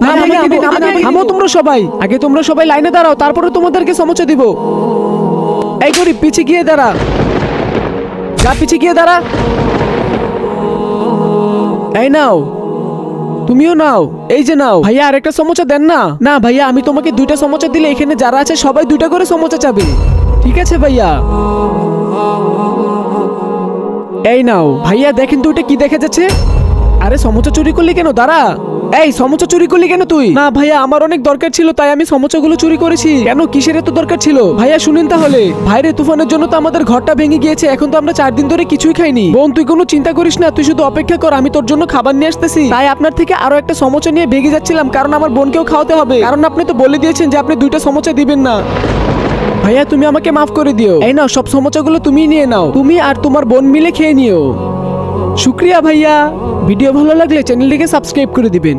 না ভাইয়া থামো তোমরা সবাই, আগে তোমরা সবাই লাইনে দাঁড়াও, তারপরে তোমাদেরকে সমোচা দিব। এই গরিব পিছে গিয়ে দাঁড়া, যা পিছে গিয়ে দাঁড়া। এই নাও, তুমিও নাও, এই যে নাও। ভাইয়া আরেকটা সমোচা দেন না। না ভাইয়া, আমি তোমাকে 2টা সমোচা দিলে এখানে যারা আছে সবাই 2টা করে সমোচা চাবে। ঠিক আছে ভাইয়া, এই নাও। ভাইয়া দেখেন তো ওটা কি দেখা যাচ্ছে? আরে সমোচা চুরি করলি কেন? দাঁড়া। এই সমোচা চুরি করলি কেন তুই? না ভাইয়া, আমার অনেক দরকার ছিল তাই আমি সমোচাগুলো চুরি করেছি। কেন, কিসের এত দরকার ছিল? ভাইয়া শুনেন তাহলে, ভাইরে তুফানের জন্য তো আমাদের ঘরটা ভেঙে গিয়েছে, এখন তো আমরা 4 দিন ধরে কিছুই খাইনি। বোন তুই কোনো চিন্তা করিস না, তুই শুধু অপেক্ষা কর, আমি তোর জন্য খাবার নিয়ে আসতেছি। তাই আপনার থেকে আরো একটা সমোচা নিয়ে ভেগে যাচ্ছিলাম, কারণ আমার বোনকেও খাওয়াতে হবে। কারণ আপনি তো বলে দিয়েছেন যে আপনি 2টা সমোচা দিবেন না। ভাইয়া তুমি আমাকে মাফ করে দিও। এই নাও, সব সমোচাগুলো তুমি নিয়ে নাও, তুমি আর তোমার বোন মিলে খেয়ে নিও। শুক্রিয়া ভাইয়া। ভিডিও ভালো লাগলে চ্যানেলটিকে সাবস্ক্রাইব করে দিবেন।